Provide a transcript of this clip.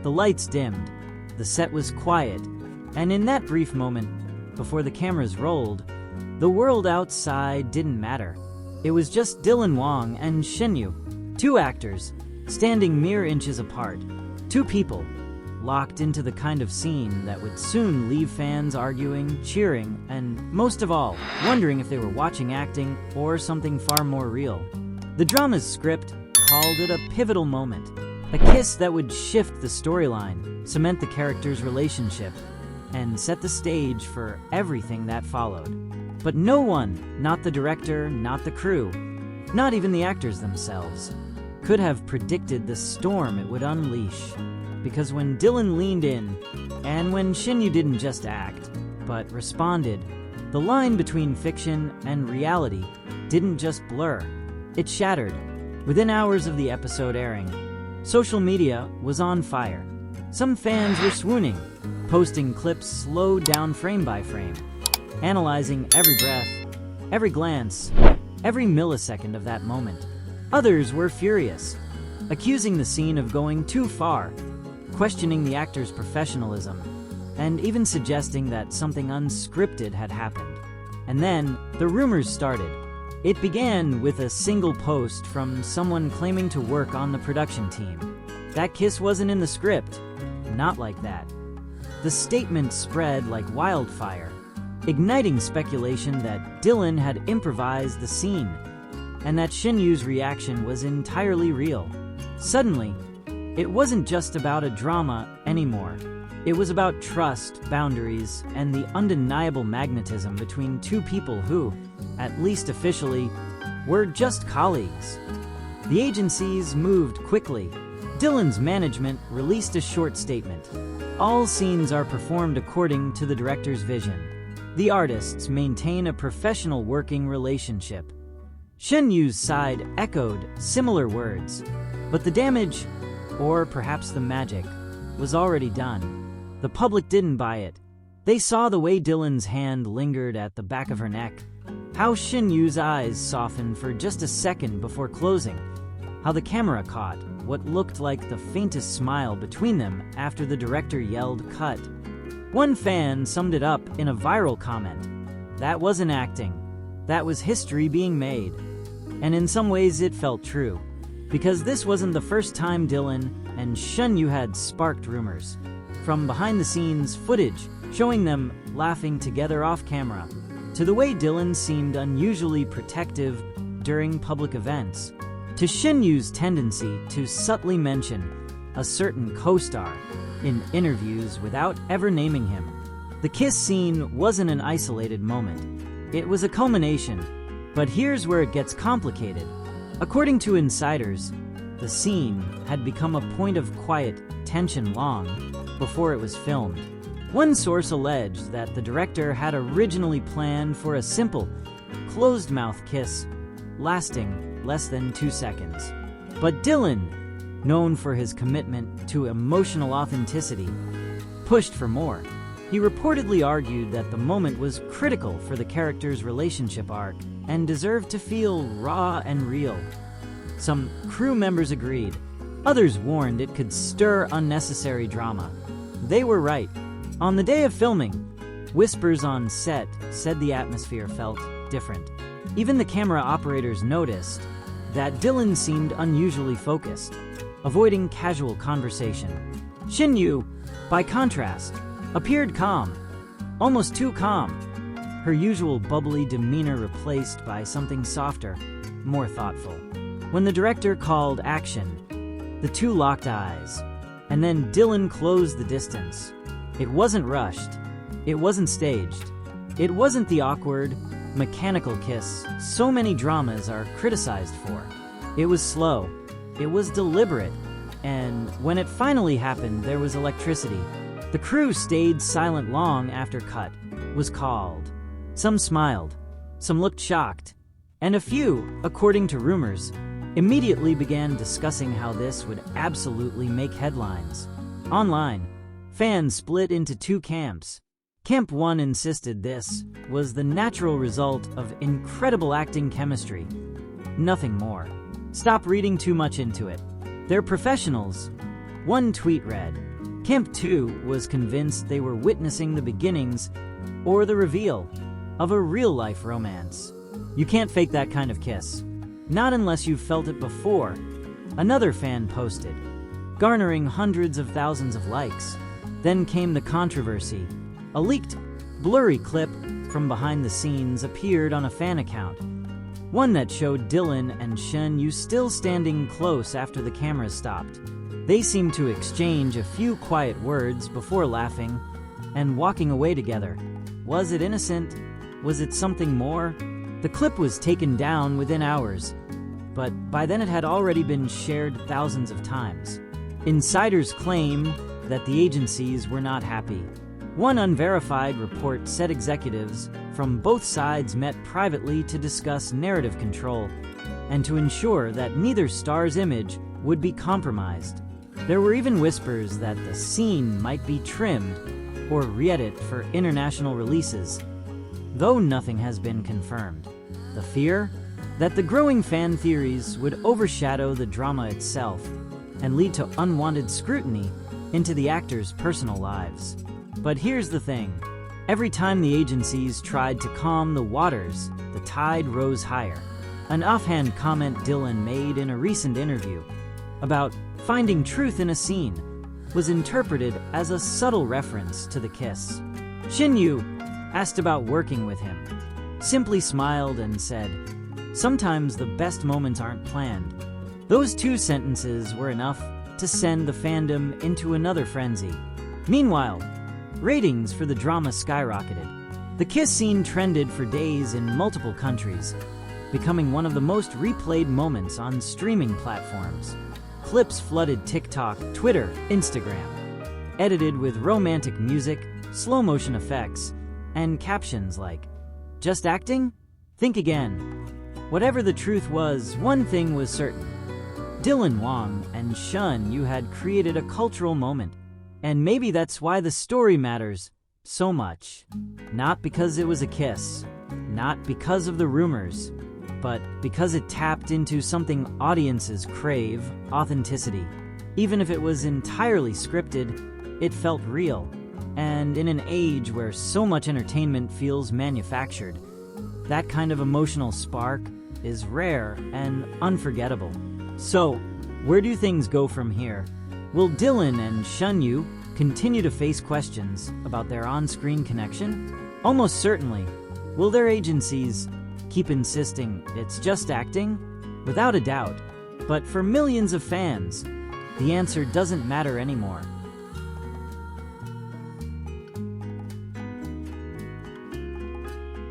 The lights dimmed, the set was quiet, and in that brief moment, before the cameras rolled, the world outside didn't matter. It was just Dylan Wang and Shen Yue, two actors, standing mere inches apart, two people, locked into the kind of scene that would soon leave fans arguing, cheering, and, most of all, wondering if they were watching acting or something far more real. The drama's script called it a pivotal moment, a kiss that would shift the storyline, cement the characters' relationship, and set the stage for everything that followed. But no one, not the director, not the crew, not even the actors themselves, could have predicted the storm it would unleash. Because when Dylan leaned in, and when Shen Yue didn't just act, but responded, the line between fiction and reality didn't just blur, it shattered. Within hours of the episode airing, social media was on fire. Some fans were swooning, posting clips slowed down frame by frame, analyzing every breath, every glance, every millisecond of that moment. Others were furious, accusing the scene of going too far, questioning the actor's professionalism, and even suggesting that something unscripted had happened. And then, the rumors started. It began with a single post from someone claiming to work on the production team. That kiss wasn't in the script. Not like that. The statement spread like wildfire, igniting speculation that Dylan had improvised the scene, and that Shen Yue's reaction was entirely real. Suddenly, it wasn't just about a drama anymore. It was about trust, boundaries, and the undeniable magnetism between two people who, at least officially, were just colleagues. The agencies moved quickly. Dylan's management released a short statement. All scenes are performed according to the director's vision. The artists maintain a professional working relationship. Shen Yue's side echoed similar words, but the damage, or perhaps the magic, was already done. The public didn't buy it. They saw the way Dylan's hand lingered at the back of her neck, how Shen Yue's eyes softened for just a second before closing, how the camera caught what looked like the faintest smile between them after the director yelled "cut." One fan summed it up in a viral comment. That wasn't acting. That was history being made. And in some ways it felt true, because this wasn't the first time Dylan and Shen Yue had sparked rumors. From behind-the-scenes footage showing them laughing together off camera, to the way Dylan seemed unusually protective during public events, to Shen Yue's tendency to subtly mention a certain co-star in interviews without ever naming him. The kiss scene wasn't an isolated moment. It was a culmination, but here's where it gets complicated. According to insiders, the scene had become a point of quiet tension long before it was filmed. One source alleged that the director had originally planned for a simple, closed-mouth kiss lasting less than 2 seconds. But Dylan, known for his commitment to emotional authenticity, pushed for more. He reportedly argued that the moment was critical for the character's relationship arc and deserved to feel raw and real. Some crew members agreed. Others warned it could stir unnecessary drama. They were right. On the day of filming, whispers on set said the atmosphere felt different. Even the camera operators noticed that Dylan seemed unusually focused, avoiding casual conversation. Shen Yue, by contrast, appeared calm, almost too calm, her usual bubbly demeanor replaced by something softer, more thoughtful. When the director called action, the two locked eyes, and then Dylan closed the distance. It wasn't rushed. It wasn't staged. It wasn't the awkward, mechanical kiss so many dramas are criticized for. It was slow. It was deliberate. And when it finally happened, there was electricity. The crew stayed silent long after cut was called. Some smiled. Some looked shocked. And a few, according to rumors, immediately began discussing how this would absolutely make headlines. Online, fans split into two camps. Camp 1 insisted this was the natural result of incredible acting chemistry. Nothing more. Stop reading too much into it. They're professionals. One tweet read, Camp 2 was convinced they were witnessing the beginnings or the reveal of a real-life romance. You can't fake that kind of kiss. Not unless you've felt it before, another fan posted, garnering hundreds of thousands of likes. Then came the controversy. A leaked, blurry clip from behind the scenes appeared on a fan account. One that showed Dylan and Shen Yue still standing close after the cameras stopped. They seemed to exchange a few quiet words before laughing and walking away together. Was it innocent? Was it something more? The clip was taken down within hours, but by then it had already been shared thousands of times. Insiders claim that the agencies were not happy. One unverified report said executives from both sides met privately to discuss narrative control and to ensure that neither star's image would be compromised. There were even whispers that the scene might be trimmed or re-edit for international releases, though nothing has been confirmed. The fear? That the growing fan theories would overshadow the drama itself and lead to unwanted scrutiny into the actors' personal lives. But here's the thing. Every time the agencies tried to calm the waters, the tide rose higher. An offhand comment Dylan made in a recent interview about finding truth in a scene was interpreted as a subtle reference to the kiss. Shen Yue, asked about working with him, simply smiled and said, "Sometimes the best moments aren't planned." Those two sentences were enough to send the fandom into another frenzy. Meanwhile, ratings for the drama skyrocketed. The kiss scene trended for days in multiple countries, becoming one of the most replayed moments on streaming platforms. Clips flooded TikTok, Twitter, Instagram, edited with romantic music, slow-motion effects, and captions like, "Just acting? Think again." Whatever the truth was, one thing was certain. Dylan Wang and Shen Yue had created a cultural moment. And maybe that's why the story matters so much. Not because it was a kiss, not because of the rumors, but because it tapped into something audiences crave: authenticity. Even if it was entirely scripted, it felt real. And in an age where so much entertainment feels manufactured, that kind of emotional spark is rare and unforgettable. So, where do things go from here? Will Dylan and Shen Yue continue to face questions about their on-screen connection? Almost certainly. Will their agencies keep insisting it's just acting? Without a doubt. But for millions of fans, the answer doesn't matter anymore.